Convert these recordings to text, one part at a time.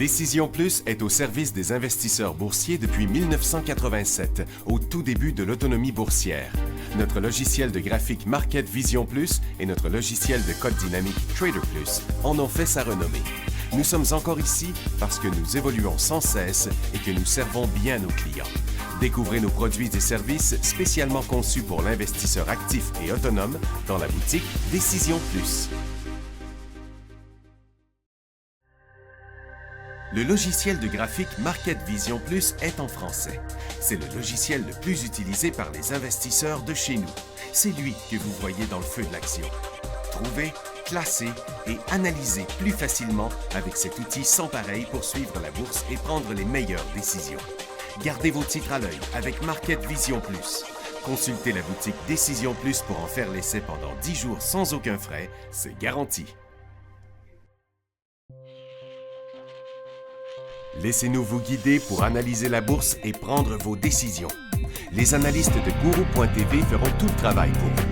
Décision Plus est au service des investisseurs boursiers depuis 1987, au tout début de l'autonomie boursière. Notre logiciel de graphique Market Vision Plus et notre logiciel de code dynamique Trader Plus en ont fait sa renommée. Nous sommes encore ici parce que nous évoluons sans cesse et que nous servons bien nos clients. Découvrez nos produits et services spécialement conçus pour l'investisseur actif et autonome dans la boutique Décision Plus. Le logiciel de graphique Market Vision Plus est en français. C'est le logiciel le plus utilisé par les investisseurs de chez nous. C'est lui que vous voyez dans le feu de l'action. Trouvez, classez et analysez plus facilement avec cet outil sans pareil pour suivre la bourse et prendre les meilleures décisions. Gardez vos titres à l'œil avec Market Vision Plus. Consultez la boutique Décision Plus pour en faire l'essai pendant 10 jours sans aucun frais, c'est garanti. Laissez-nous vous guider pour analyser la bourse et prendre vos décisions. Les analystes de Guru.tv feront tout le travail pour vous.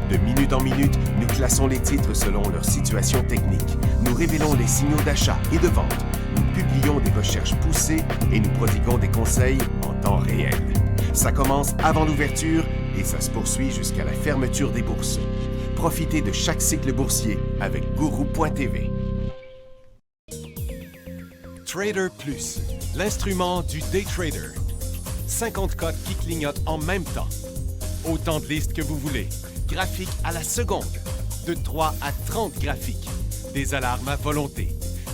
De minute en minute, nous classons les titres selon leur situation technique. Nous révélons les signaux d'achat et de vente. Nous publions des recherches poussées et nous prodiguons des conseils en temps réel. Ça commence avant l'ouverture et ça se poursuit jusqu'à la fermeture des bourses. Profitez de chaque cycle boursier avec Guru.tv. Trader Plus, l'instrument du day trader. 50 cotes qui clignotent en même temps. Autant de listes que vous voulez. Graphiques à la seconde. De 3 à 30 graphiques. Des alarmes à volonté.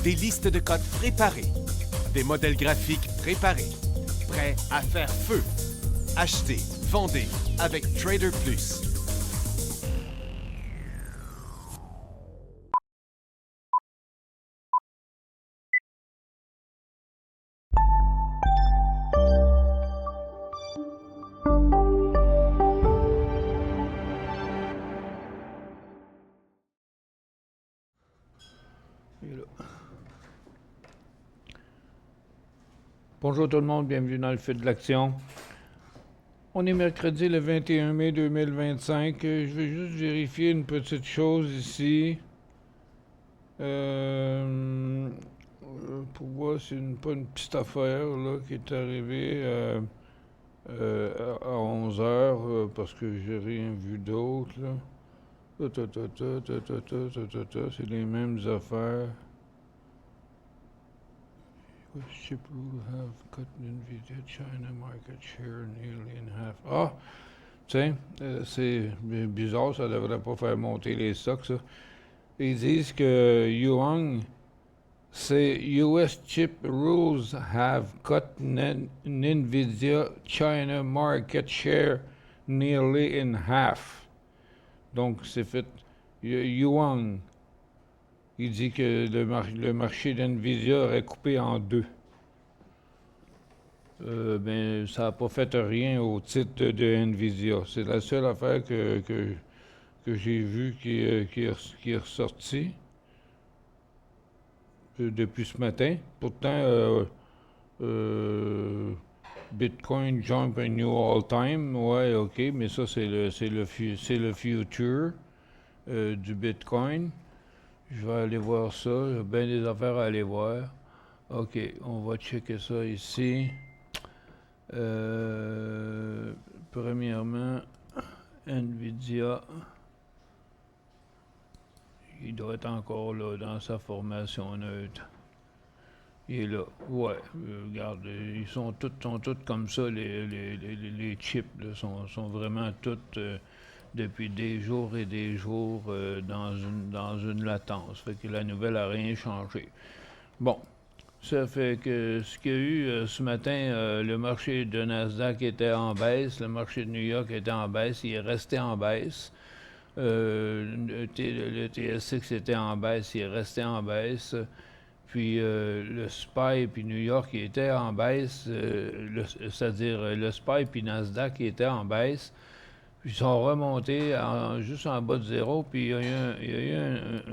Des listes de cotes préparées. Des modèles graphiques préparés. Prêts à faire feu. Achetez, vendez avec Trader Plus. Bonjour tout le monde, bienvenue dans le feu de l'action. On est mercredi le 21 mai 2025. Je vais juste vérifier une petite chose ici. Pour voir, c'est pas une petite affaire là, qui est arrivée à 11 heures parce que j'ai rien vu d'autre. C'est les mêmes affaires. Chip will have cut NVIDIA China market share nearly in half. Ah, tiens, c'est bizarre, ça devrait pas faire monter les stocks, ça. Ils disent que Yuan, c'est US chip rules have cut NVIDIA China market share nearly in half. Donc, c'est fait. Yuan. Il dit que le marché d'NVIDIA aurait coupé en deux. Ben, ça n'a pas fait rien au titre de NVIDIA. C'est la seule affaire que j'ai vue qui est ressortie depuis ce matin. Pourtant, Bitcoin jump a new all-time. Ouais, OK, mais ça, c'est le future du Bitcoin. Je vais aller voir ça. J'ai bien des affaires à aller voir. OK, on va checker ça ici. Premièrement, NVIDIA. Il doit être encore là dans sa formation neutre. Il est là. Ouais, regarde, ils sont tous comme ça. Les chips là, sont vraiment toutes... depuis des jours et des jours dans une latence. Fait que la nouvelle n'a rien changé. Bon, ça fait que ce qu'il y a eu ce matin, le marché de Nasdaq était en baisse, le marché de New York était en baisse, il est resté en baisse. Le TSX était en baisse, il est resté en baisse. Puis le SPY puis New York il était en baisse, c'est-à-dire le SPY puis Nasdaq qui était en baisse. Ils sont remontés juste en bas de zéro, puis il y a eu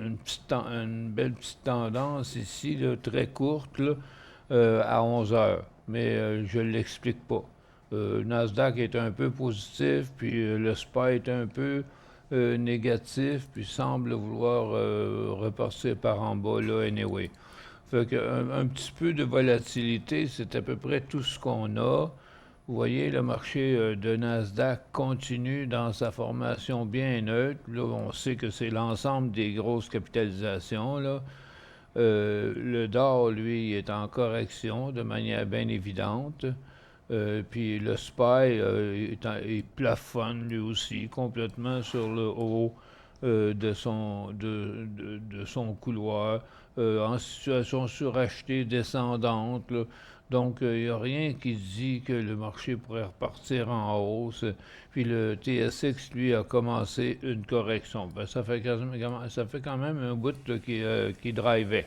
une belle petite tendance ici, là, très courte, là, à 11 heures. Mais je ne l'explique pas. Nasdaq est un peu positif, puis le SPY est un peu négatif, puis semble vouloir repartir par en bas, là, anyway. Fait qu'un petit peu de volatilité, c'est à peu près tout ce qu'on a. Vous voyez, le marché de Nasdaq continue dans sa formation bien neutre. Là, on sait que c'est l'ensemble des grosses capitalisations, là. Le Dow, lui, est en correction de manière bien évidente. Puis le SPY, il plafonne lui aussi complètement sur le haut de son couloir, en situation surachetée descendante, là. Donc, il n'y a rien qui dit que le marché pourrait repartir en hausse. Puis le TSX, lui, a commencé une correction. Ben, ça fait quand même un bout là, qui drivait.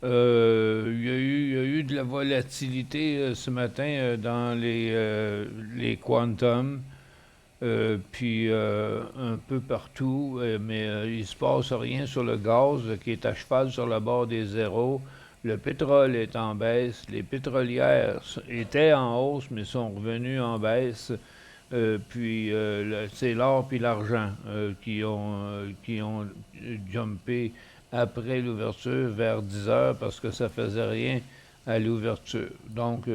Il y a eu de la volatilité ce matin dans les quantums, puis un peu partout, mais il ne se passe rien sur le gaz qui est à cheval sur le bord des zéros. Le pétrole est en baisse. Les pétrolières étaient en hausse, mais sont revenues en baisse. Puis c'est l'or puis l'argent qui ont jumpé après l'ouverture vers 10 heures parce que ça faisait rien à l'ouverture. Donc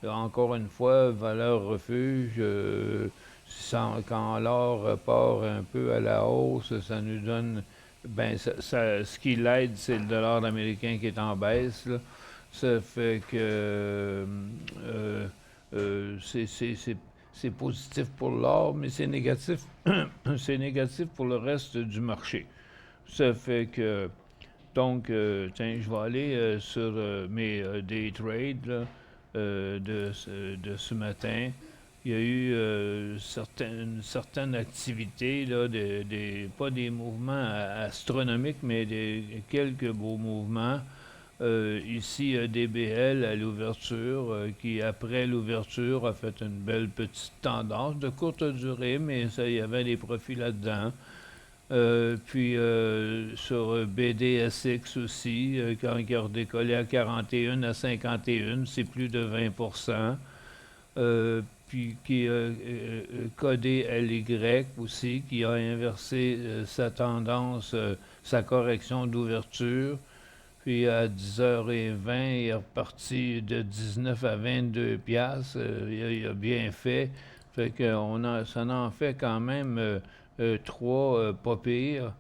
encore une fois, valeur refuge. Quand l'or repart un peu à la hausse, ça nous donne. Ben, ce qui l'aide, c'est le dollar américain qui est en baisse, là. Ça fait que c'est positif pour l'or, mais c'est négatif. C'est négatif pour le reste du marché. Ça fait que, donc, tiens, je vais aller sur mes day trades là, de ce matin. Il y a eu une certaine activité, là, pas des mouvements astronomiques, mais quelques beaux mouvements. Ici, DBL à l'ouverture, qui après l'ouverture a fait une belle petite tendance de courte durée, mais il y avait des profits là-dedans. Puis sur BDSX aussi, quand il a redécollé à 41 à 51, c'est plus de 20%. Puis qui a codé LY aussi, qui a inversé sa tendance, sa correction d'ouverture. Puis à 10h20, il est reparti de 19 à 22 piastres. Il a bien fait. Fait que ça en fait quand même 3 pas pires.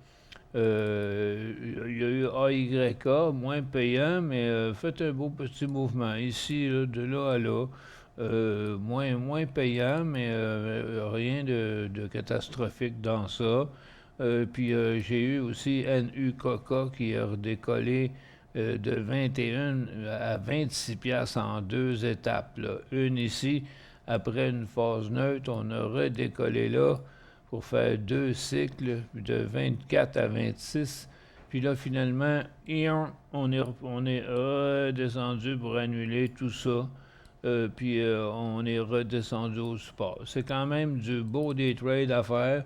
Il y a eu AYK, moins payant, mais fait un beau petit mouvement. Ici, là, de là à là. Moins payant, mais rien de catastrophique dans ça. Puis j'ai eu aussi NUKK qui a redécollé de 21 à 26 piastres en 2 étapes, là. Une ici, après une phase neutre, on a redécollé là pour faire 2 cycles de 24 à 26. Puis là, finalement, on est redescendu pour annuler tout ça. Puis on est redescendu au support. C'est quand même du beau day trade à faire.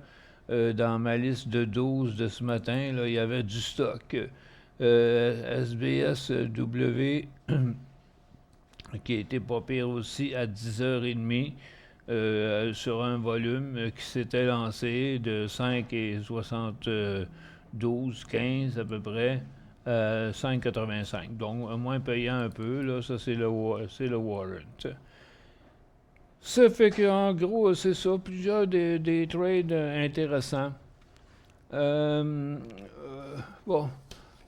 Dans ma liste de 12 de ce matin, là, il y avait du stock. SBSW, qui était pas pire aussi à 10h30, sur un volume qui s'était lancé de 5,72-15 à peu près. 5,85. Donc, moins payant un peu, là, ça c'est le warrant. Ça fait qu'en gros, c'est ça, plusieurs des trades intéressants. Bon,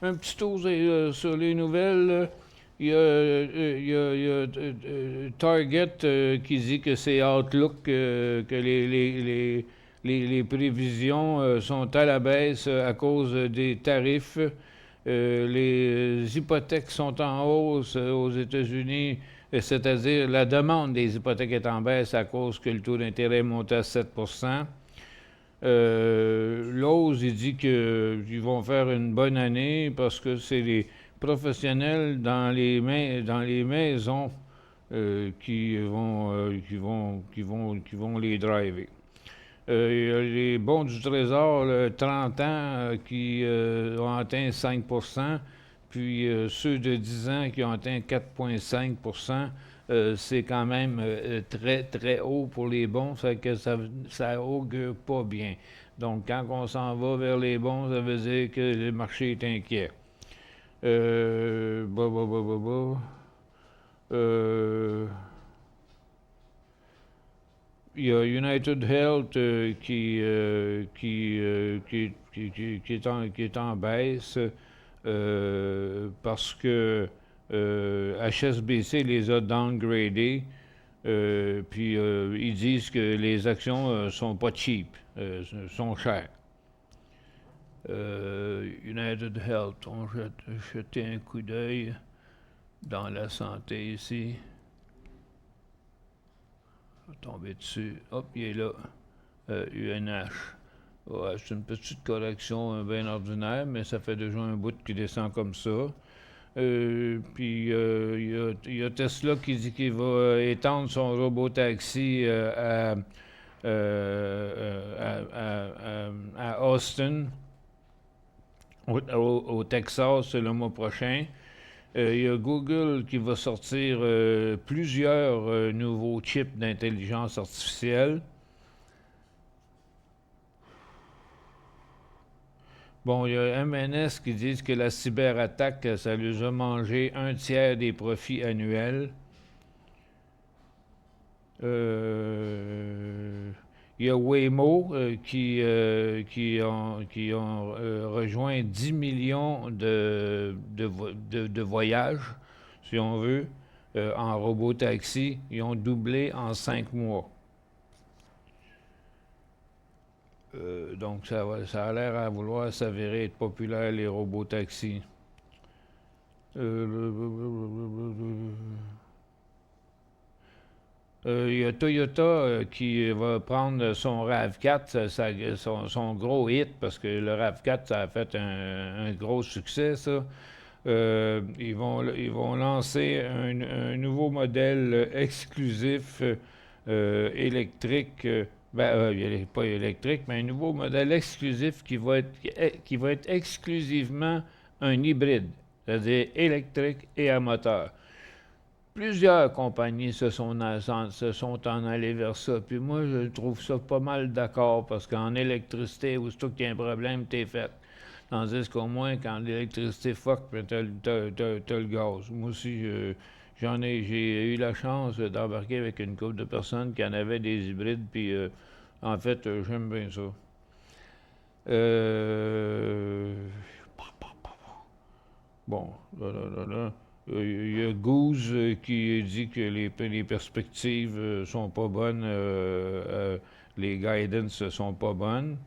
un petit tour sur les nouvelles. Il y a Target qui dit que c'est Outlook, que les prévisions sont à la baisse à cause des tarifs. Les hypothèques sont en hausse aux États-Unis, c'est-à-dire la demande des hypothèques est en baisse à cause que le taux d'intérêt monte à 7%. Lowe's, il dit qu'ils vont faire une bonne année parce que c'est les professionnels dans les maisons qui vont les driver. Il y a les bons du Trésor, 30 ans, qui ont atteint 5%, puis ceux de 10 ans qui ont atteint 4,5%. C'est quand même très, très haut pour les bons, fait que ça augure pas bien. Donc, quand on s'en va vers les bons, ça veut dire que le marché est inquiet. Bah, bah, bah, bah, bah. Il y a United Health qui est en baisse parce que HSBC les a downgradés. Puis ils disent que les actions sont pas cheap, sont chères. United Health, on va jeter un coup d'œil dans la santé ici. Je vais tomber dessus. Hop, il est là. UNH. Ouais, c'est une petite correction bien ordinaire, mais ça fait déjà un bout qui descend comme ça. Puis il y a Tesla qui dit qu'il va étendre son robot-taxi à Austin, au Texas, le mois prochain. Il y a Google qui va sortir plusieurs nouveaux chips d'intelligence artificielle. Bon, il y a MNS qui disent que la cyberattaque, ça leur a mangé un tiers des profits annuels. Il y a Waymo qui ont rejoint 10 millions de voyages, si on veut, en robot-taxi. Ils ont doublé en 5 mois. Donc, ça a l'air à vouloir s'avérer être populaire, les robots-taxis. Il y a Toyota qui va prendre son RAV4, son gros hit, parce que le RAV4, ça a fait un gros succès, ça. Ils vont lancer un nouveau modèle exclusif électrique. Pas électrique, mais un nouveau modèle exclusif qui va être exclusivement un hybride, c'est-à-dire électrique et à moteur. Plusieurs compagnies se sont en allées vers ça. Puis moi, je trouve ça pas mal d'accord, parce qu'en électricité, aussitôt qu'il y a un problème, t'es fait. Tandis qu'au moins, quand l'électricité fuck, t'as le gaz. Moi aussi, j'ai eu la chance d'embarquer avec une couple de personnes qui en avaient des hybrides, puis en fait, j'aime bien ça. Bon, là. Il y a Goose qui dit que les perspectives sont pas bonnes, les guidance sont pas bonnes.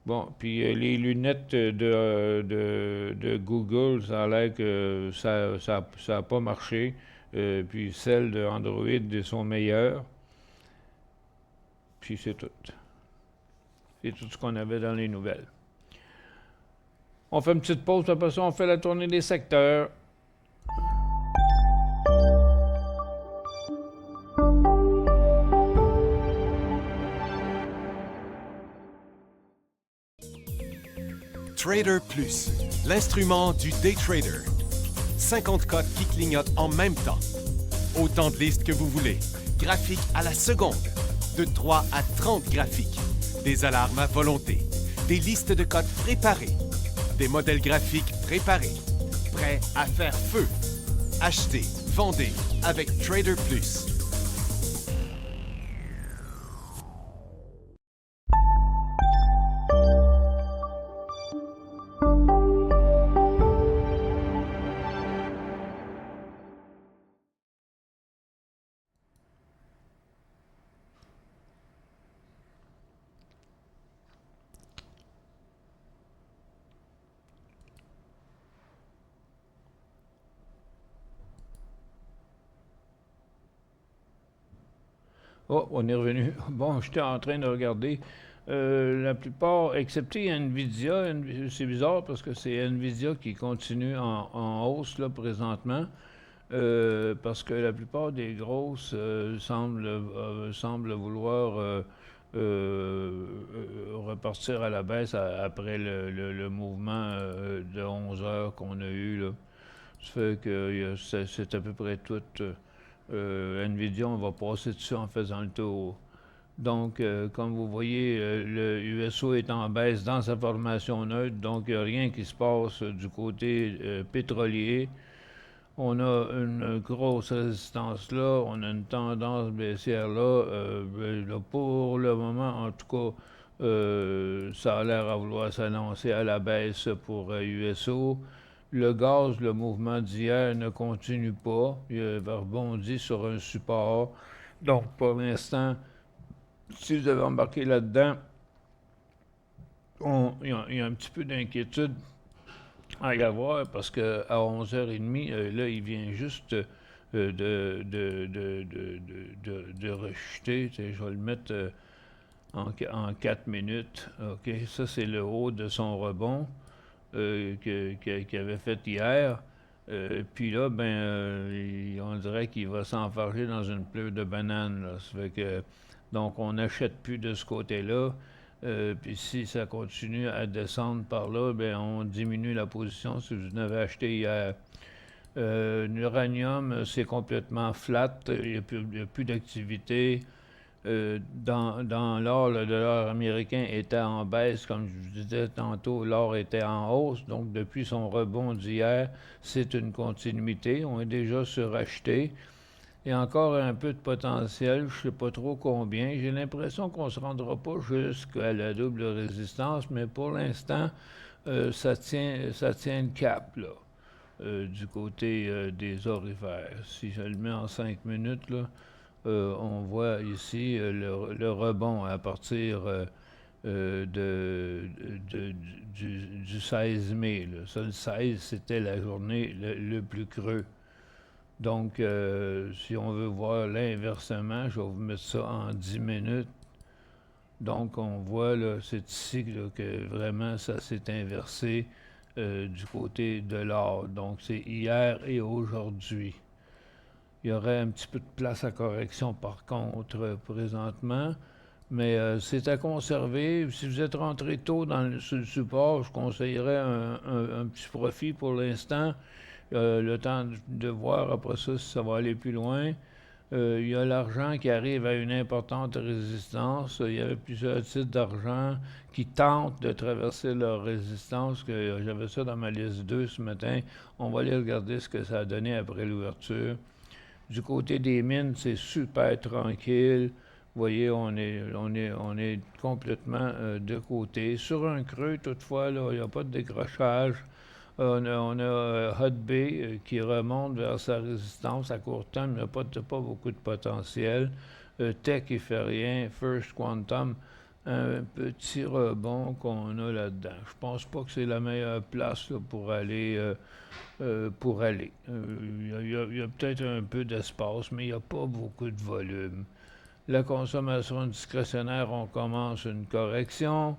Bon, puis les lunettes de Google, ça a l'air que ça a pas marché. Puis celles d'Android sont meilleures. Puis c'est tout. C'est tout ce qu'on avait dans les nouvelles. On fait une petite pause, après ça, on fait la tournée des secteurs. Trader Plus, l'instrument du day trader. 50 cotes qui clignotent en même temps. Autant de listes que vous voulez. Graphiques à la seconde. De 3 à 30 graphiques. Des alarmes à volonté. Des listes de cotes préparées. Des modèles graphiques préparés. Prêts à faire feu. Achetez, vendez avec Trader Plus. Oh, on est revenu. Bon, j'étais en train de regarder. La plupart, excepté Nvidia, c'est bizarre parce que c'est Nvidia qui continue en hausse là, présentement. Parce que la plupart des grosses semblent vouloir repartir à la baisse après le mouvement de 11 heures qu'on a eu. Là. Ça fait que c'est à peu près tout. Nvidia, on va passer dessus en faisant le tour. Donc, comme vous voyez, le USO est en baisse dans sa formation neutre, donc il n'y a rien qui se passe du côté pétrolier. On a une grosse résistance là, on a une tendance baissière là. Là, pour le moment, en tout cas, ça a l'air à vouloir s'annoncer à la baisse pour USO. Le gaz, le mouvement d'hier ne continue pas. Il a rebondi sur un support. Donc, pour l'instant, si vous avez embarqué là-dedans, il y a un petit peu d'inquiétude à y avoir parce qu'à 11h30, là, il vient juste de rechuter. Je vais le mettre en 4 minutes. OK, ça, c'est le haut de son rebond qu'il avait fait hier. Puis là, on dirait qu'il va s'enfarger dans une pleure de bananes. Là. Ça fait que, donc, on n'achète plus de ce côté-là. Puis si ça continue à descendre par là, ben on diminue la position si vous en avez acheté hier. L'uranium, c'est complètement flat. Il n'y a plus d'activité. Dans l'or, le dollar américain était en baisse, comme je vous disais tantôt, l'or était en hausse, donc depuis son rebond d'hier, c'est une continuité. On est déjà suracheté. Il y a encore un peu de potentiel, je ne sais pas trop combien. J'ai l'impression qu'on ne se rendra pas jusqu'à la double résistance, mais pour l'instant, ça tient le cap, là, du côté des orifères. Si je le mets en 5 minutes, là, on voit ici le rebond à partir du 16 mai. Là. Ça, le 16, c'était la journée le plus creux. Donc, si on veut voir l'inversement, je vais vous mettre ça en 10 minutes. Donc, on voit, là, c'est ici là, que vraiment ça s'est inversé du côté de l'or. Donc, c'est hier et aujourd'hui. Il y aurait un petit peu de place à correction, par contre, présentement. Mais c'est à conserver. Si vous êtes rentré tôt sur le support, je conseillerais un petit profit pour l'instant. Le temps de voir après ça si ça va aller plus loin. Il y a l'argent qui arrive à une importante résistance. Il y avait plusieurs titres d'argent qui tentent de traverser leur résistance. J'avais ça dans ma liste 2 ce matin. On va aller regarder ce que ça a donné après l'ouverture. Du côté des mines, c'est super tranquille. Vous voyez, on est complètement de côté. Sur un creux, toutefois, là, il n'y a pas de décrochage. On a Hot Bay qui remonte vers sa résistance à court terme. Il n'y a pas beaucoup de potentiel. Tech, il ne fait rien. First Quantum, un petit rebond qu'on a là-dedans. Je pense pas que c'est la meilleure place là, pour aller. Il y a peut-être un peu d'espace, mais il n'y a pas beaucoup de volume. La consommation discrétionnaire, on commence une correction.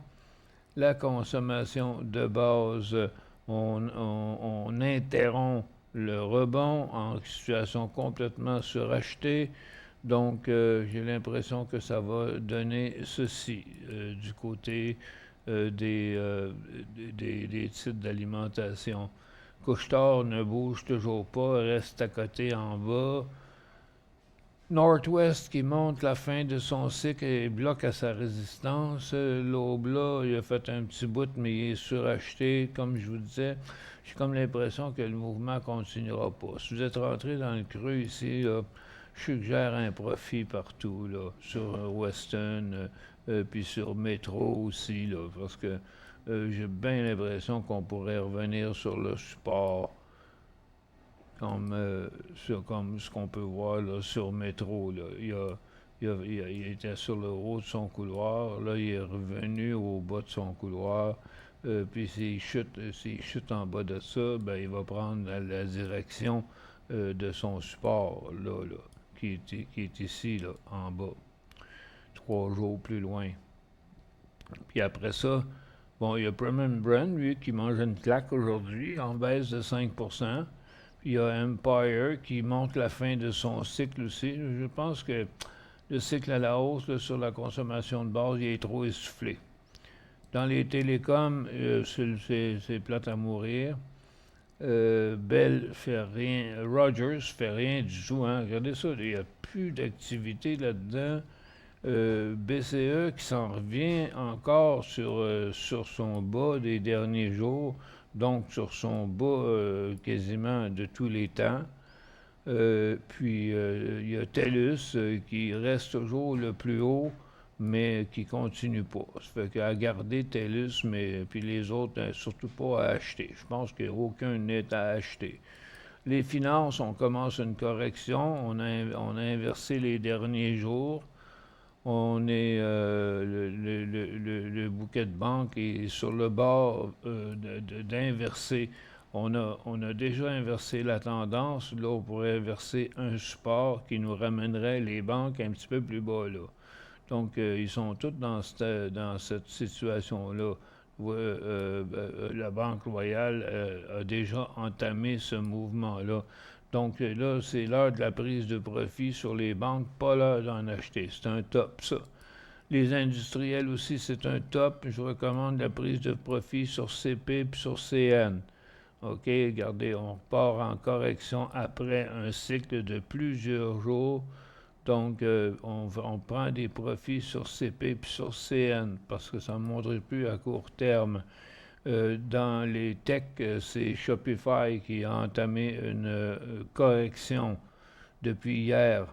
La consommation de base, on interrompt le rebond en situation complètement surachetée. Donc, j'ai l'impression que ça va donner ceci du côté des titres d'alimentation. Couche-Tard ne bouge toujours pas, reste à côté en bas. Northwest qui monte la fin de son cycle et bloque à sa résistance. L'aube là, il a fait un petit bout, mais il est suracheté. Comme je vous disais, j'ai comme l'impression que le mouvement continuera pas. Si vous êtes rentré dans le creux ici, là, je suggère un profit partout, là, sur Western, puis sur Metro aussi, là, parce que j'ai bien l'impression qu'on pourrait revenir sur le support comme ce qu'on peut voir là, sur Métro. Là. Il était sur le haut de son couloir, là il est revenu au bas de son couloir, puis s'il chute en bas de ça, ben, il va prendre la direction de son support, là, qui est ici, là, en bas, 3 jours plus loin. Puis après ça, bon, il y a Permanent Brand, lui, qui mange une claque aujourd'hui, en baisse de 5%. Il y a Empire qui montre la fin de son cycle aussi. Je pense que le cycle à la hausse là, sur la consommation de base, il est trop essoufflé. Dans les télécoms, c'est plate à mourir. Bell fait rien. Rogers fait rien du tout. Hein. Regardez ça, il n'y a plus d'activité là-dedans. BCE qui s'en revient encore sur son bas des derniers jours, donc sur son bas quasiment de tous les temps. Puis il y a TELUS qui reste toujours le plus haut, mais qui continue pas. Ça fait qu'à garder TELUS, mais puis les autres, surtout pas à acheter. Je pense qu'aucun n'est à acheter. Les finances, on commence une correction. On a inversé les derniers jours. On est le bouquet de banque est sur le bord d'inverser. On a déjà inversé la tendance. Là, on pourrait inverser un support qui nous ramènerait les banques un petit peu plus bas là. Donc, ils sont tous dans cette situation-là. La Banque Royale a déjà entamé ce mouvement-là. Donc là, c'est l'heure de la prise de profit sur les banques, pas l'heure d'en acheter. C'est un top, ça. Les industriels aussi, c'est un top. Je recommande la prise de profit sur CP et sur CN. OK, regardez, on repart en correction après un cycle de plusieurs jours. Donc, on prend des profits sur CP et sur CN parce que ça ne montre plus à court terme. Dans les techs, c'est Shopify qui a entamé une correction depuis hier.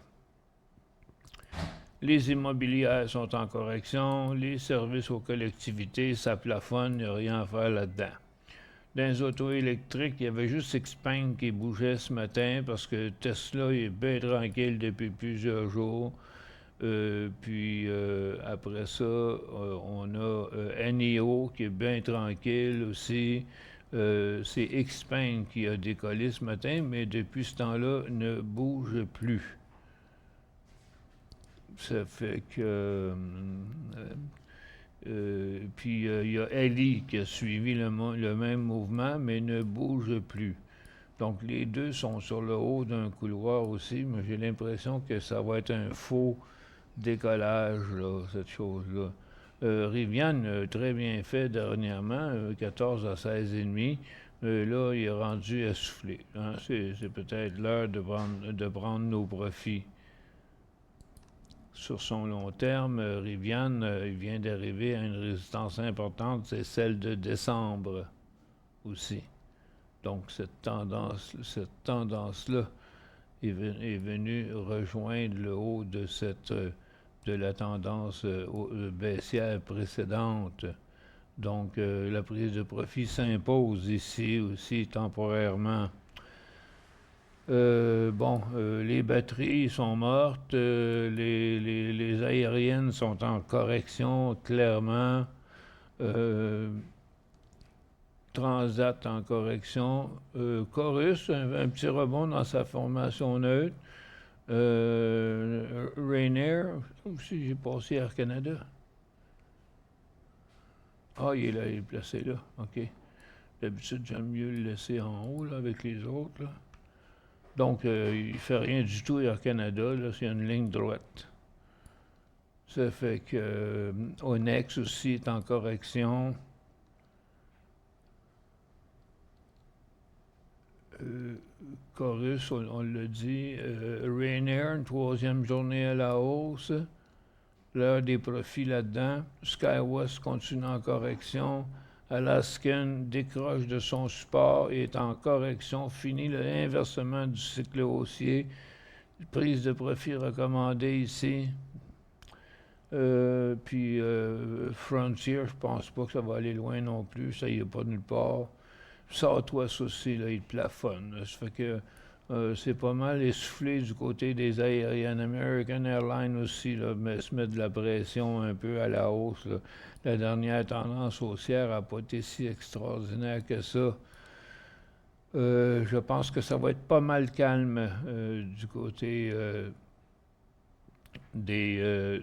Les immobilières sont en correction, les services aux collectivités, ça plafonne, il n'y a rien à faire là-dedans. Dans les autos électriques, il y avait juste Xpeng qui bougeait ce matin parce que Tesla est bien tranquille depuis plusieurs jours. Puis après ça, on a NIO qui est bien tranquille aussi. C'est Xpeng qui a décollé ce matin, mais depuis ce temps-là, ne bouge plus. Ça fait que... puis il y a Ellie qui a suivi le même mouvement, mais ne bouge plus. Donc les deux sont sur le haut d'un couloir aussi, mais j'ai l'impression que ça va être un faux décollage, là, cette chose-là. Rivian a très bien fait dernièrement, 14 à 16,5. Là, il est rendu essoufflé. Hein? C'est peut-être l'heure de prendre nos profits. Sur son long terme, Rivian, il vient d'arriver à une résistance importante, c'est celle de décembre aussi. Donc cette tendance-là est venue rejoindre le haut de la tendance baissière précédente. Donc la prise de profit s'impose ici aussi temporairement. Les batteries sont mortes, les aériennes sont en correction, clairement. Transat en correction. Chorus, un petit rebond dans sa formation neutre. Rainier, aussi j'ai passé Air Canada. Ah, il est là, il est placé là, OK. D'habitude, j'aime mieux le laisser en haut, là, avec les autres, là. Donc, il ne fait rien du tout Air Canada, là, c'est une ligne droite. Ça fait que Onex aussi est en correction. Chorus, on l'a dit. Rainier, une troisième journée à la hausse. L'heure des profits là-dedans. SkyWest continue en correction. Alaskan décroche de son support et est en correction. Fini l'inversement du cycle haussier. Prise de profit recommandée ici. Puis Frontier, je pense pas que ça va aller loin non plus. Ça y est pas nulle part. Southwest aussi, là, il plafonne. Ça fait que c'est pas mal essoufflé du côté des aériennes. American Airlines aussi là, se met de la pression un peu à la hausse. Là. La dernière tendance haussière n'a pas été si extraordinaire que ça. Je pense que ça va être pas mal calme du côté des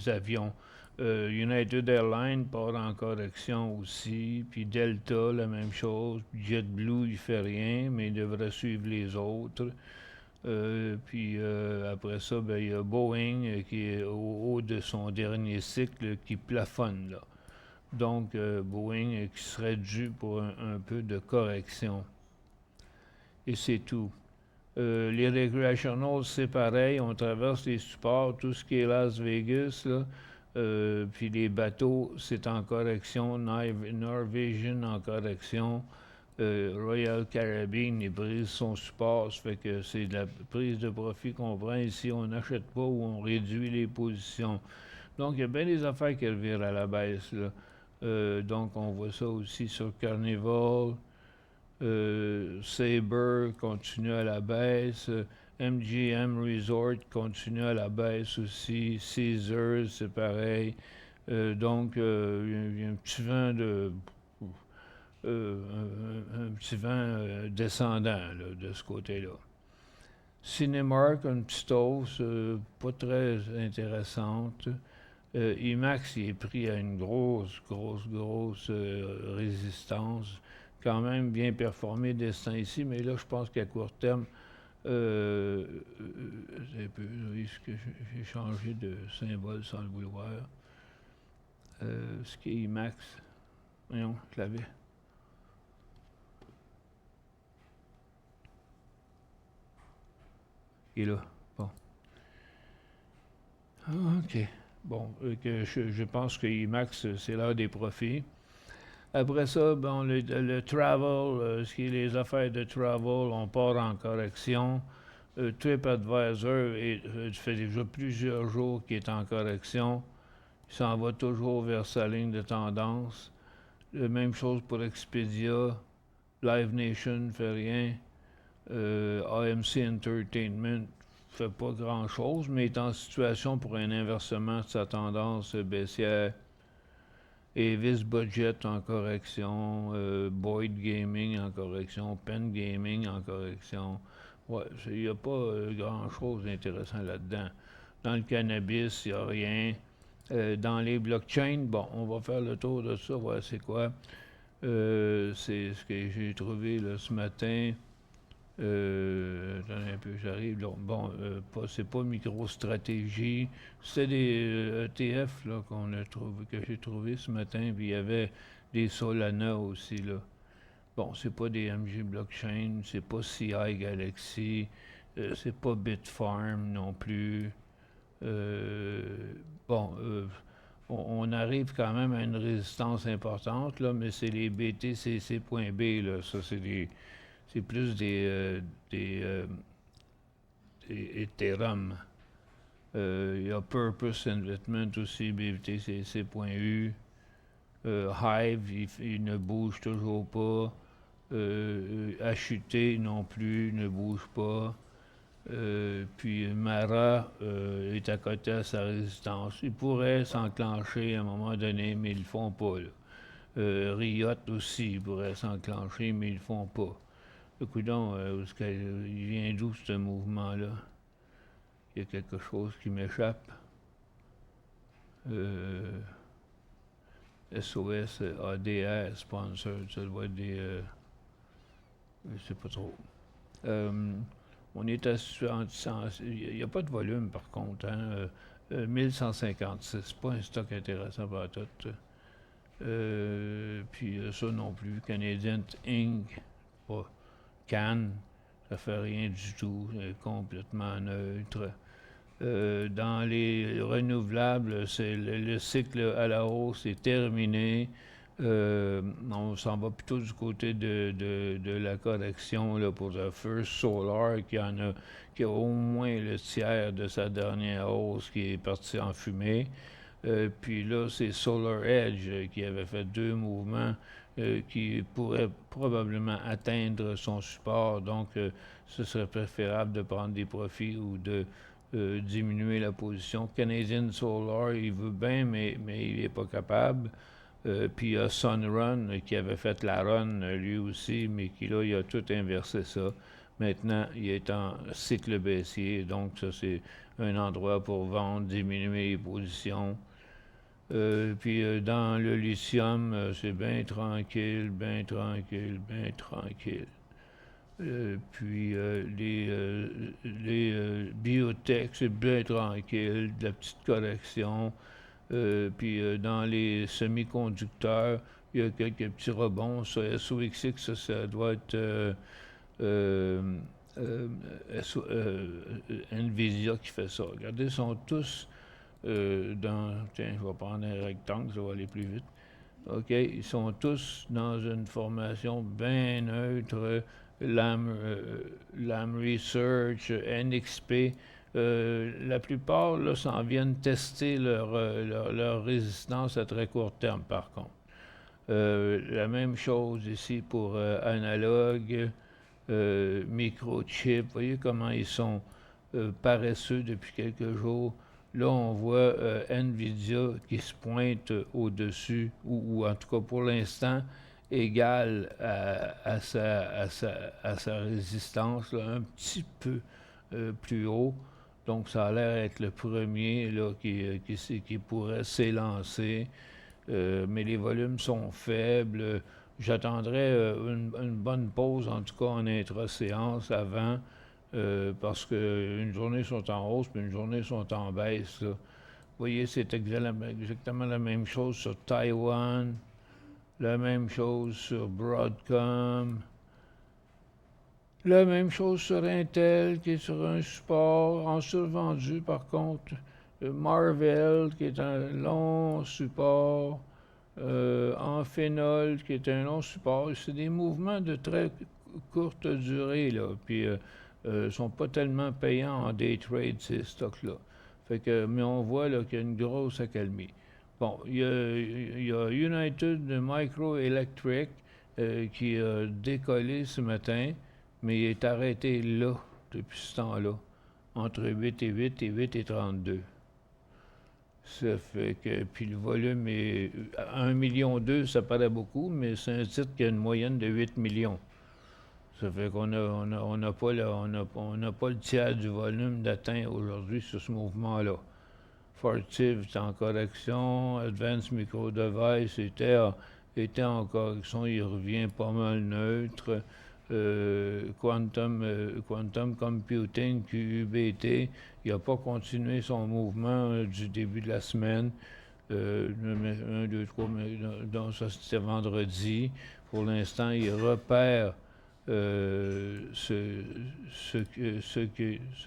avions. United Airlines part en correction aussi, puis Delta, la même chose. JetBlue, il fait rien, mais il devrait suivre les autres. Puis après ça, il y a Boeing qui est au haut de son dernier cycle qui plafonne là. Donc Boeing qui serait dû pour un peu de correction. Et c'est tout. Les recreationals, c'est pareil, on traverse les supports, tout ce qui est Las Vegas, là, puis les bateaux, c'est en correction, Norwegian en correction, Royal Caribbean, il brise son support, ça fait que c'est de la prise de profit qu'on prend ici, on n'achète pas ou on réduit les positions. Donc, il y a bien des affaires qui revirent à la baisse, là. Donc, on voit ça aussi sur Carnival. Sabre continue à la baisse. MGM Resort continue à la baisse aussi. Caesars, c'est pareil. Donc, il y a un petit vent un petit vent descendant là, de ce côté-là. Cinemark, une petite hausse pas très intéressante. IMAX, il est pris à une grosse résistance. Quand même bien performé dès ce temps-ci, mais là, je pense qu'à court terme, un peu, oui, ce que j'ai changé de symbole sans le vouloir. Ce qui est IMAX, voyons, je l'avais. Il est là, bon. OK. Bon, je pense que IMAX, c'est l'heure des profits. Après ça, bon, le travel, ce qui est les affaires de travel, on part en correction. TripAdvisor, fait déjà plusieurs jours qu'il est en correction. Il s'en va toujours vers sa ligne de tendance. Même chose pour Expedia. Live Nation ne fait rien. AMC Entertainment fait pas grand-chose, mais est en situation pour un inversement de sa tendance baissière. Avis Budget en correction, Boyd Gaming en correction, Penn Gaming en correction. Ouais, il n'y a pas grand-chose d'intéressant là-dedans. Dans le cannabis, il n'y a rien. Dans les blockchains, bon, on va faire le tour de ça, voir c'est quoi. C'est ce que j'ai trouvé là, ce matin. Attendez un peu, j'arrive. Bon, c'est pas MicroStratégie. C'était des ETF là, que j'ai trouvé ce matin. Puis il y avait des Solana aussi. Là. Bon, c'est pas des MG Blockchain, c'est pas CI Galaxy, c'est pas Bitfarm non plus. Bon, on arrive quand même à une résistance importante, là, mais c'est les BTCC.B, là. Ça, c'est plus des Ethereum. Il y a Purpose Investment aussi, BTCC.U. Hive, il ne bouge toujours pas. HUT non plus, ne bouge pas. Puis Mara est à côté à sa résistance. Il pourrait s'enclencher à un moment donné, mais ils le font pas. Riot aussi pourrait s'enclencher, mais ils le font pas. Coudonc, il vient d'où ce mouvement-là? Il y a quelque chose qui m'échappe. SOS, ADR, sponsor, ça doit être des... je sais pas trop. On est à... Il n'y a pas de volume, par contre. Hein? 1156, pas un stock intéressant pour tout. Puis ça non plus. Canadian Inc., pas Cannes, ça fait rien du tout, complètement neutre. Dans les renouvelables, c'est le cycle à la hausse est terminé. On s'en va plutôt du côté de la correction là, pour First Solar qui a au moins le tiers de sa dernière hausse qui est parti en fumée. Puis là, c'est Solar Edge qui avait fait deux mouvements qui pourrait probablement atteindre son support. Donc, ce serait préférable de prendre des profits ou de diminuer la position. Canadian Solar, il veut bien, mais il n'est pas capable. Puis il y a Sunrun qui avait fait la run lui aussi, mais qui là, il a tout inversé ça. Maintenant, il est en cycle baissier, donc ça, c'est un endroit pour vendre, diminuer les positions. Puis dans le lithium, c'est bien tranquille, bien tranquille, bien tranquille. Puis les biotech, c'est bien tranquille, de la petite correction. Puis dans les semi-conducteurs, il y a quelques petits rebonds. Ça, SOXX, ça doit être NVIDIA qui fait ça. Regardez, ils sont tous tiens, je vais prendre un rectangle, ça va aller plus vite. OK, ils sont tous dans une formation bien neutre, Lam Research, NXP. La plupart là, s'en viennent tester leur résistance à très court terme, par contre. La même chose ici pour Analog, Microchip. Vous voyez comment ils sont paresseux depuis quelques jours. Là, on voit NVIDIA qui se pointe au-dessus, ou en tout cas pour l'instant, égal à sa résistance, là, un petit peu plus haut. Donc, ça a l'air d'être le premier là, qui pourrait s'élancer. Mais les volumes sont faibles. J'attendrai une bonne pause, en tout cas en intra-séance avant, parce qu'une journée sont en hausse, puis une journée sont en baisse. Là. Vous voyez, c'est exactement la même chose sur Taïwan, la même chose sur Broadcom, la même chose sur Intel, qui est sur un support en survendu, par contre. Marvell, qui est un long support. En phénol, qui est un long support. C'est des mouvements de très courte durée, là. Puis, ne sont pas tellement payants en day trade, ces stocks-là. Fait que, mais on voit là, qu'il y a une grosse accalmie. Bon, il y a United Microelectric qui a décollé ce matin, mais il est arrêté là, depuis ce temps-là, entre 8 et 8 et 8 et 32. Ça fait que, puis le volume est 1,2 million, ça paraît beaucoup, mais c'est un titre qui a une moyenne de 8 millions. Ça fait qu'on n'a pas le tiers du volume d'atteint aujourd'hui sur ce mouvement-là. Fortive est en correction, Advanced Micro Device était en correction, il revient pas mal neutre. Quantum Computing, QUBT, il n'a pas continué son mouvement du début de la semaine. 1, 2, 3, donc ça c'était vendredi. Pour l'instant, il repère ce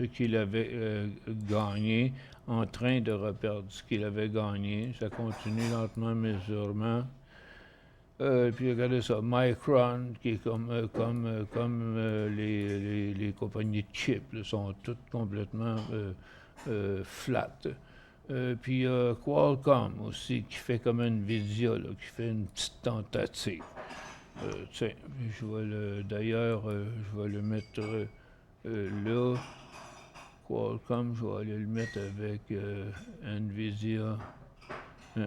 qu'il avait gagné, en train de reperdre ce qu'il avait gagné. Ça continue lentement mais sûrement. Puis regardez ça, Micron, qui est comme les compagnies de chips, là, sont toutes complètement flat. Puis Qualcomm aussi, qui fait comme Nvidia, là, qui fait une petite tentative. Tiens, d'ailleurs, je vais le mettre là. Qualcomm, je vais aller le mettre avec Nvidia.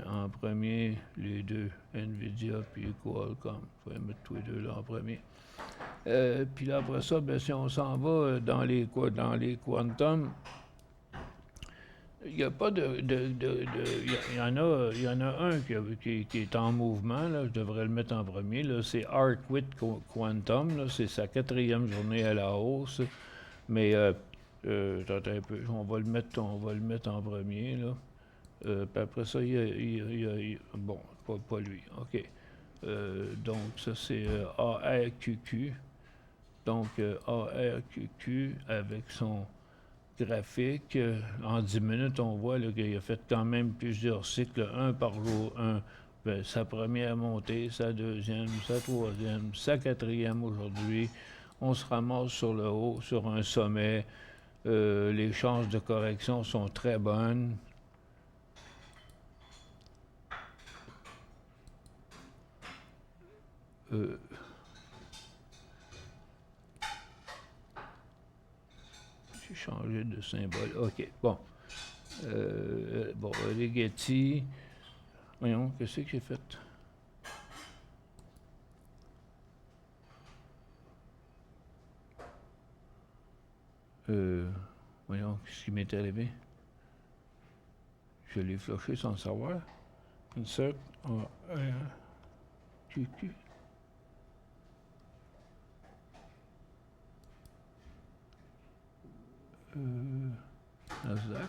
En premier, les deux, Nvidia puis Qualcomm. Je vais mettre tous les deux là en premier. Puis là, après ça, ben, si on s'en va dans les quantum, il n'y a pas il y en a un qui est en mouvement, là, je devrais le mettre en premier, là, c'est Arkwit Quantum, là, c'est sa 4e journée à la hausse, mais attends un peu, on va le mettre en premier, là. Puis après ça, bon, pas lui, OK. Donc, ça, c'est ARQQ. Donc, ARQQ avec son graphique. En 10 minutes, on voit qu'il a fait quand même plusieurs cycles, un par jour. Sa première montée, sa deuxième, sa troisième, sa 4e aujourd'hui. On se ramasse sur le haut, sur un sommet. Les chances de correction sont très bonnes. J'ai changé de symbole. OK, bon. Bon, Rigetti. Voyons, qu'est-ce que j'ai fait? Voyons, qu'est-ce qui m'est arrivé? Je l'ai flushé sans le savoir. Insert QQ. Nasdaq.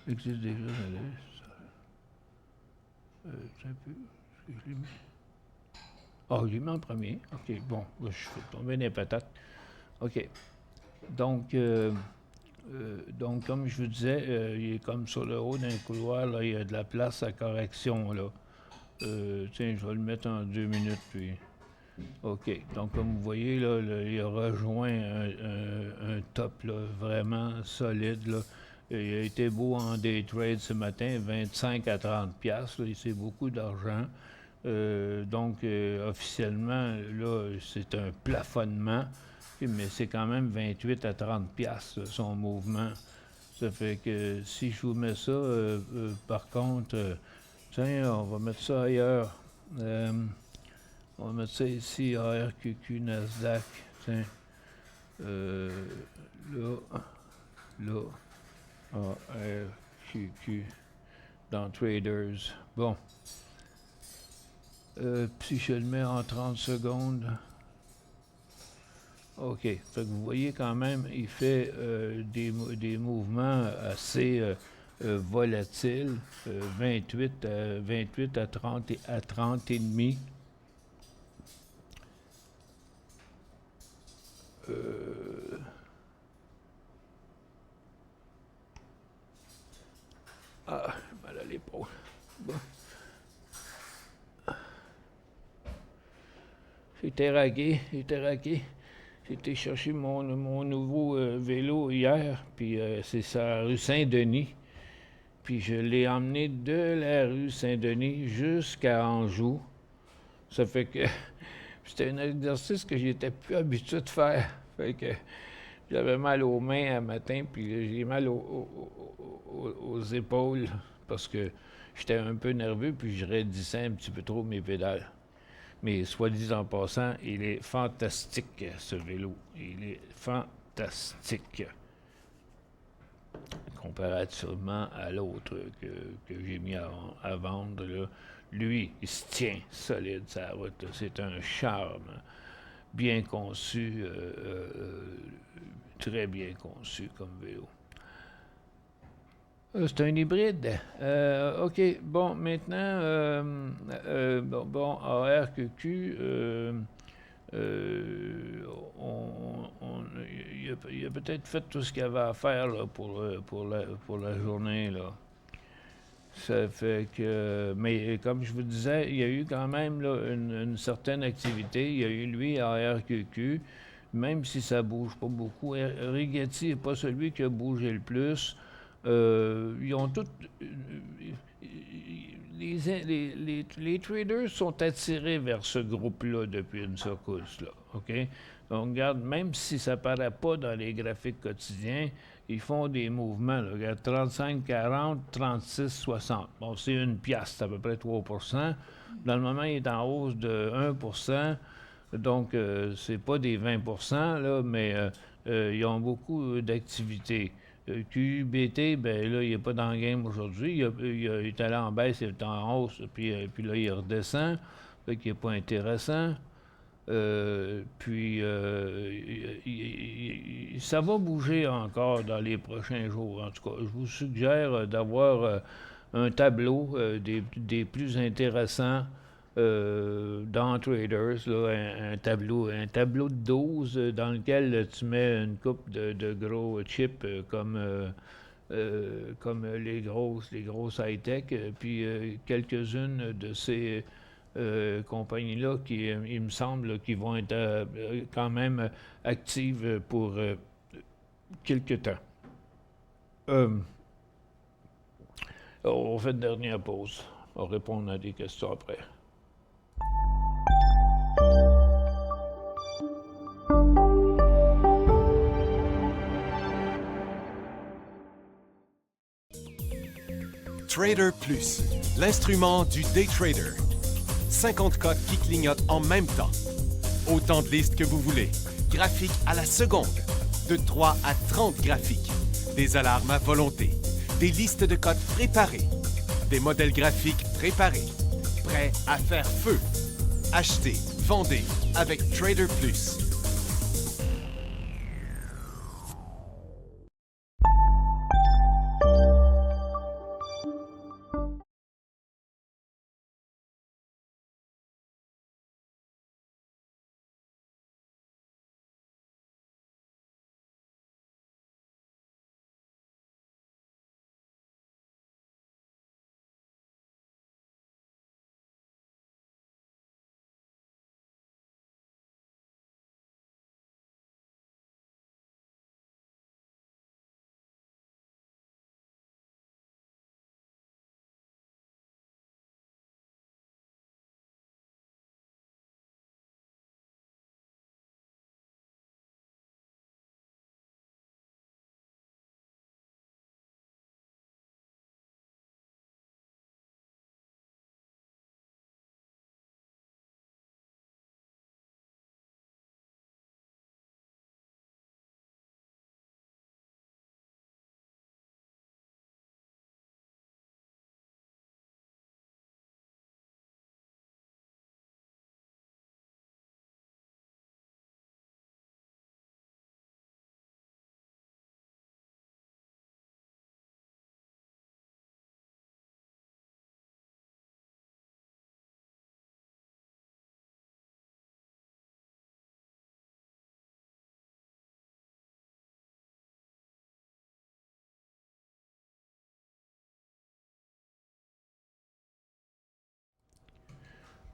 Existe déjà dans la liste. Un peu, est-ce que je l'ai mis? Ah, j'ai mis en premier. OK, bon, là, je fais tomber des patates. OK. Donc, comme je vous disais, il est comme sur le haut d'un couloir, là, il y a de la place à correction, là. Tiens, je vais le mettre en 2 minutes, puis... OK. Donc, comme vous voyez, là, il a rejoint un top là, vraiment solide. Là. Il a été beau en day trade ce matin, 25 à 30 piastres. C'est beaucoup d'argent. Donc, officiellement, là, c'est un plafonnement, mais c'est quand même 28 à 30 piastres, son mouvement. Ça fait que si je vous mets ça, par contre, tiens, on va mettre ça ailleurs. On va mettre ça ici, ARQQ, Nasdaq. Tiens. Là, là, ARQQ, dans Traders. Bon. Si je le mets en 30 secondes. OK. Fait que vous voyez quand même, il fait des mouvements assez volatiles. 28 à 30 et demi. Ah, mal à l'épaule. Bon. J'étais raqué. J'ai été chercher mon nouveau vélo hier, puis c'est sa rue Saint-Denis. Puis je l'ai emmené de la rue Saint-Denis jusqu'à Anjou. Ça fait que c'était un exercice que j'étais plus habitué de faire. Fait que j'avais mal aux mains un matin, puis j'ai mal aux épaules parce que j'étais un peu nerveux, puis je raidissais un petit peu trop mes pédales. Mais soit dit en passant, il est fantastique, ce vélo. Il est fantastique. Comparativement à l'autre que j'ai mis à vendre, là. Lui, il se tient solide sa route. C'est un charme bien conçu, très bien conçu comme vélo. C'est un hybride. OK. Bon, maintenant, ARQQ, il a peut-être fait tout ce qu'il avait à faire là, pour la journée. Là. Ça fait que... Mais comme je vous disais, il y a eu quand même là, une certaine activité. Il y a eu, lui, ARQQ, même si ça bouge pas beaucoup. Rigetti n'est pas celui qui a bougé le plus. Ils ont tous... Les traders sont attirés vers ce groupe-là depuis une secousse, là, OK? Donc, regarde, même si ça ne paraît pas dans les graphiques quotidiens, ils font des mouvements, là, regarde, 35-40, 36-60. Bon, c'est une piastre, c'est à peu près 3 Dans le moment, il est en hausse de 1 donc c'est pas des 20 là, mais ils ont beaucoup d'activités. QBT, ben là, il n'est pas dans le game aujourd'hui. Il est allé en baisse, il est en hausse, puis là, il redescend. Fait qu'il n'est pas intéressant. Ça va bouger encore dans les prochains jours. En tout cas, je vous suggère d'avoir un tableau des plus intéressants dans Traders, là, un tableau de 12 dans lequel tu mets une coupe de gros chips comme les grosses high-tech, puis quelques-unes de ces compagnies-là qui, il me semble, qui vont être quand même actives pour quelques temps. On fait une dernière pause. On va répondre à des questions après. Trader Plus, l'instrument du day trader. 50 cotes qui clignotent en même temps. Autant de listes que vous voulez. Graphiques à la seconde. De 3 à 30 graphiques. Des alarmes à volonté. Des listes de cotes préparées. Des modèles graphiques préparés. Prêts à faire feu. Achetez, vendez avec Trader Plus.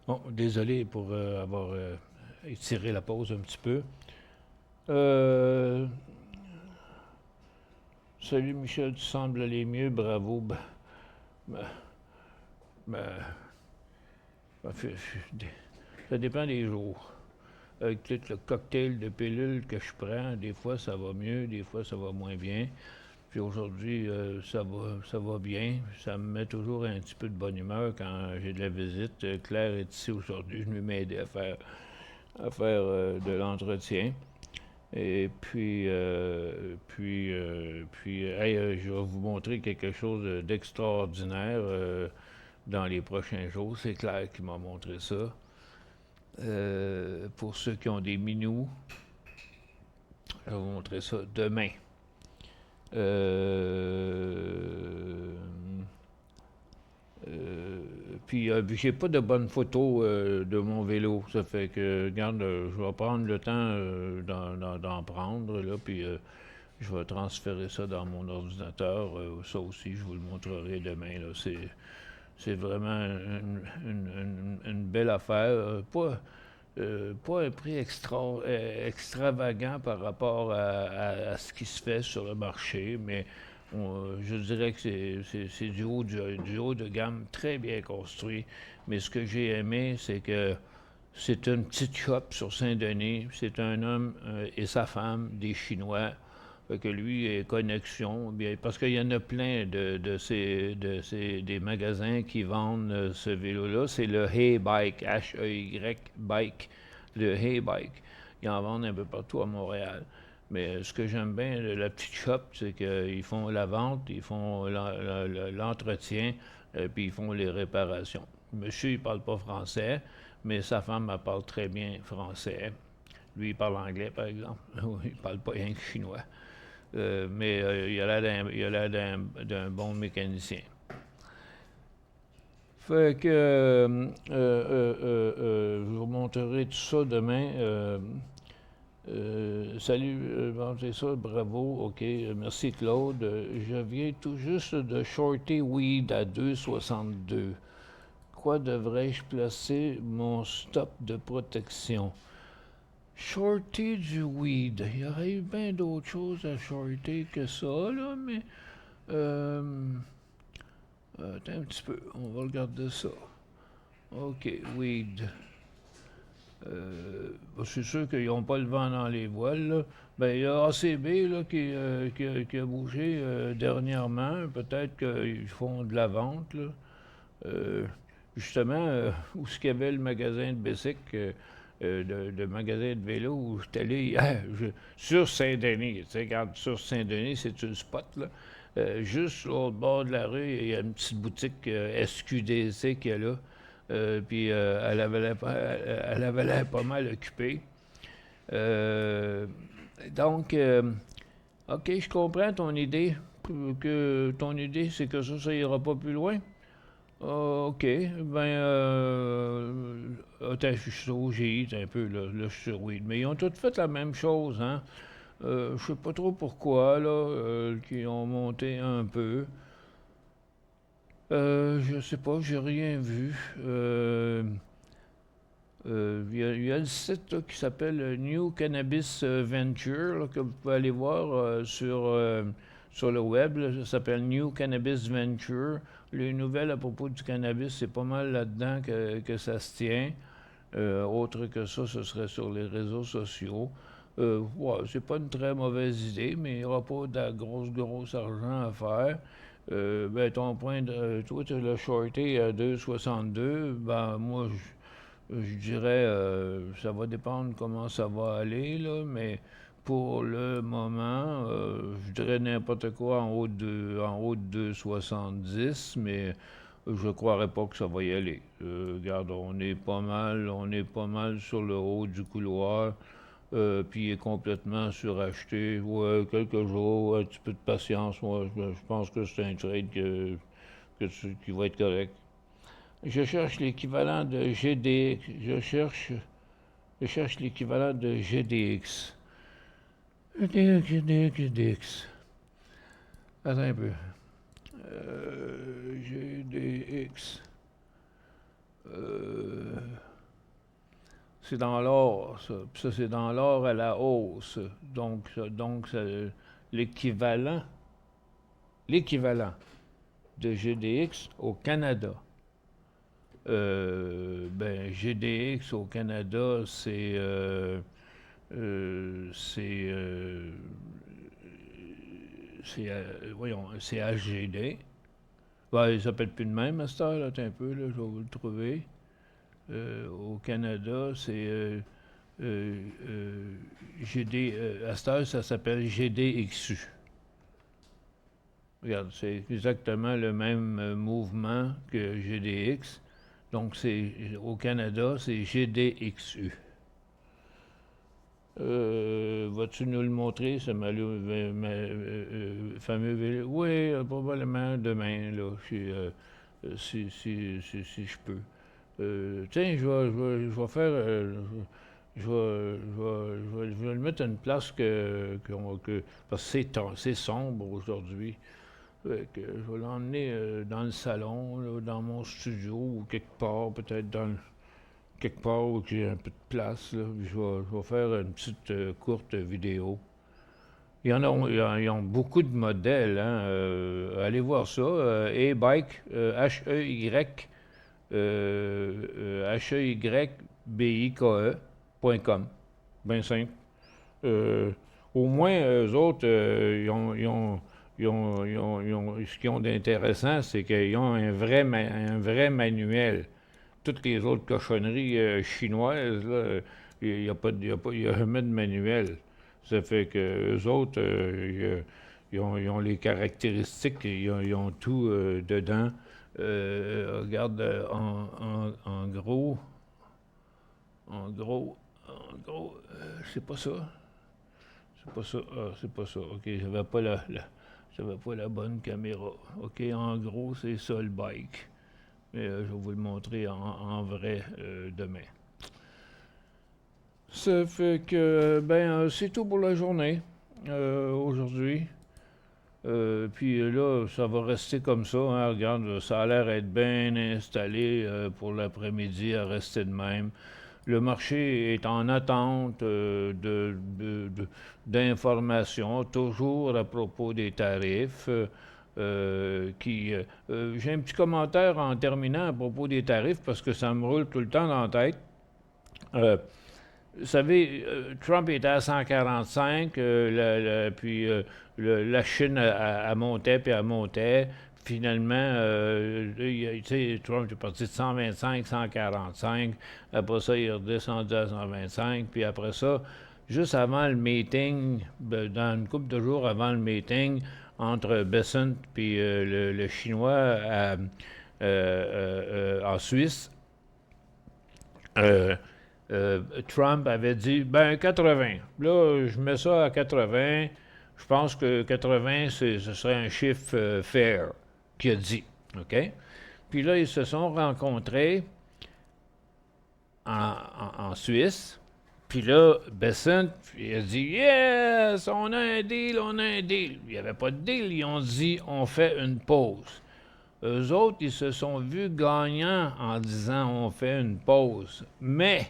Bon, désolé pour avoir étiré la pause un petit peu. Euh, Salut Michel, tu sembles aller mieux, bravo. Ben, ben, ben, ça dépend des jours. Avec tout le cocktail de pilules que je prends, des fois ça va mieux, des fois ça va moins bien. Puis aujourd'hui, ça va bien. Ça me met toujours un petit peu de bonne humeur quand j'ai de la visite. Claire est ici aujourd'hui, je lui m'aider à faire de l'entretien. Et puis, hey, je vais vous montrer quelque chose d'extraordinaire dans les prochains jours. C'est Claire qui m'a montré ça. Pour ceux qui ont des minous, je vais vous montrer ça demain. Puis j'ai pas de bonnes photos de mon vélo. Ça fait que, regarde, je vais prendre le temps d'en prendre, là, puis je vais transférer ça dans mon ordinateur. Ça aussi, je vous le montrerai demain. Là. C'est vraiment une belle affaire. Pas un prix extravagant par rapport à ce qui se fait sur le marché, mais je dirais que c'est du haut de gamme très bien construit. Mais ce que j'ai aimé, c'est que c'est une petite shop sur Saint-Denis. C'est un homme et sa femme, des Chinois. Fait que lui est connexion, bien, parce qu'il y en a plein des magasins qui vendent ce vélo-là. C'est le Hey Bike, H-E-Y Bike, le Hey Bike. Ils en vendent un peu partout à Montréal. Mais ce que j'aime bien de la petite shop, c'est qu'ils font la vente, ils font l'entretien, puis ils font les réparations. Monsieur, il parle pas français, mais sa femme, elle parle très bien français. Lui, il parle anglais, par exemple. Il parle pas rien que chinois. Mais il a l'air d'un bon mécanicien. Fait que je vous montrerai tout ça demain. Salut, bon, c'est ça, bravo, ok, merci Claude. Je viens tout juste de shorter weed à 2,62. Quoi devrais-je placer mon stop de protection? Shorter du weed. Il y aurait eu bien d'autres choses à shorter que ça, là, mais. Attends un petit peu, on va regarder ça. OK, weed. C'est sûr qu'ils n'ont pas le vent dans les voiles, là. Ben, il y a ACB là, qui a bougé dernièrement. Peut-être qu'ils font de la vente, là. Justement, où ce qu'il y avait le magasin de bicycle, de magasin de vélo où je suis allé hier, sur Saint-Denis. Tu sais, regarde, sur Saint-Denis, c'est un spot, là. Juste au bord de la rue, il y a une petite boutique SQDC qui est là. Puis elle avait l'air pas mal occupée. Donc, OK, je comprends ton idée. Que ton idée, c'est que ça ira pas plus loin. OK. Ben, attends, je suis sur OGI un peu, là, je suis sur Weed. Mais ils ont tous fait la même chose, hein. Je sais pas trop pourquoi, là, qu'ils ont monté un peu. Je sais pas, j'ai rien vu. Il y a le site là, qui s'appelle New Cannabis Venture, là, que vous pouvez aller voir sur le web. Là, ça s'appelle New Cannabis Venture. Les nouvelles à propos du cannabis, c'est pas mal là-dedans que ça se tient. Autre que ça, ce serait sur les réseaux sociaux. Ouais, c'est pas une très mauvaise idée, mais il n'y aura pas de gros argent à faire. Ben, ton point de. Toi, tu l'as shorté à 2,62. Ben, moi, je dirais, ça va dépendre comment ça va aller, là, mais pour le moment, je dirais n'importe quoi en haut de 2,70, mais je ne croirais pas que ça va y aller. Regarde, on est pas mal sur le haut du couloir, puis il est complètement suracheté. Ouais, quelques jours, un petit peu de patience, moi, je pense que c'est un trade qui va être correct. Je cherche l'équivalent de GDX. Je cherche l'équivalent de GDX. GDX. Attends un peu. GDX. C'est dans l'or, ça. Puis ça, c'est dans l'or à la hausse. Donc l'équivalent, l'équivalent de GDX au Canada. GDX au Canada, c'est HGD. Il s'appelle plus de même, à cette heure, là, attends un peu, là, je vais vous le trouver. Au Canada, c'est GD. À cette heure, ça s'appelle GDXU. Regarde, c'est exactement le même mouvement que GDX. Donc, au Canada, c'est GDXU. Vas-tu nous le montrer, ce fameux... Oui, probablement demain, là, si je peux. Tiens, je vais faire... je vais le mettre à une place parce que c'est sombre aujourd'hui. Que je vais l'emmener dans le salon, là, dans mon studio, ou quelque part, peut-être quelque part où j'ai un peu de place. Là, je vais faire une petite courte vidéo. Ils ont beaucoup de modèles. Hein, allez voir ça. E-Bike, HEYBIKE.com. Bien simple. Au moins, eux autres, ce qu'ils ont d'intéressant, c'est qu'ils ont un vrai manuel. Toutes les autres cochonneries chinoises, il n'y a jamais de manuel. Ça fait que eux autres, ils ont les caractéristiques, ils ont tout dedans. Regarde, en gros, c'est pas ça. C'est pas ça. OK, j'avais pas la bonne caméra. OK, en gros, c'est ça le bike. Mais je vais vous le montrer en vrai demain. Ça fait que, c'est tout pour la journée aujourd'hui. Puis là, ça va rester comme ça. Hein. Regarde, ça a l'air d'être bien installé pour l'après-midi à rester de même. Le marché est en attente d'informations, toujours à propos des tarifs. J'ai un petit commentaire en terminant à propos des tarifs parce que ça me roule tout le temps dans la tête. Vous savez, Trump était à 145, puis la Chine a monté, puis elle montait. Finalement, Trump est parti de 125, 145. Après ça, il est redescendu à 125. Puis après ça, juste avant le meeting, dans une couple de jours avant le meeting, entre Bessent et le Chinois en Suisse, Trump avait dit, 80. Là, je mets ça à 80. Je pense que 80, ce serait un chiffre fair, qu'il a dit. OK? Puis là, ils se sont rencontrés en Suisse. Puis là, Bessent, il a dit, yes, on a un deal. Il n'y avait pas de deal. Ils ont dit, on fait une pause. Eux autres, ils se sont vus gagnants en disant, on fait une pause. Mais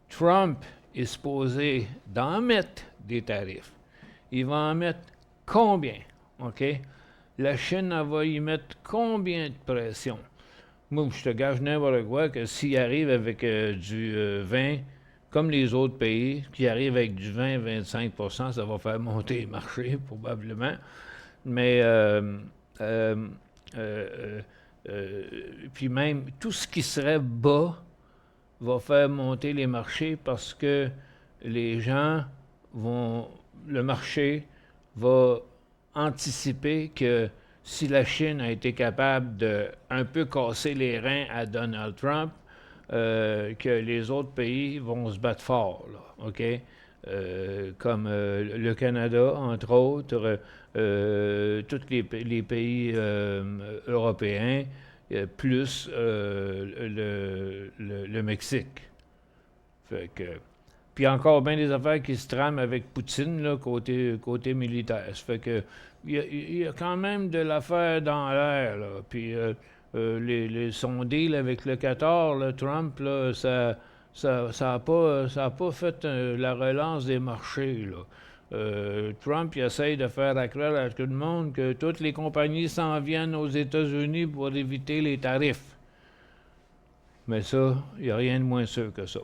Trump est supposé d'en mettre des tarifs. Il va en mettre combien? OK? La Chine, elle va y mettre combien de pression? Moi, je te gage n'importe quoi que s'il arrive avec du 20, comme les autres pays, qui arrivent avec du 20-25 %, ça va faire monter les marchés, probablement. Mais, puis même, tout ce qui serait bas va faire monter les marchés parce que les gens le marché va anticiper que si la Chine a été capable de un peu casser les reins à Donald Trump, que les autres pays vont se battre fort, là, OK? Comme le Canada, entre autres, tous les pays européens, plus le Mexique. Fait que, puis encore bien des affaires qui se trament avec Poutine, là, côté militaire. Ça fait que il y a quand même de l'affaire dans l'air, là. Puis son deal avec le Qatar, là, Trump, là, ça a pas fait la relance des marchés, là. Trump il essaye de faire accroire à tout le monde que toutes les compagnies s'en viennent aux États-Unis pour éviter les tarifs. Mais ça, il n'y a rien de moins sûr que ça.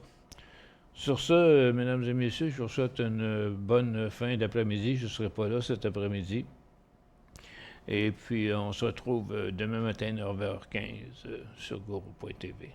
Sur ça, mesdames et messieurs, je vous souhaite une bonne fin d'après-midi. Je ne serai pas là cet après-midi. Et puis, on se retrouve demain matin, 9h15, sur Guru.tv.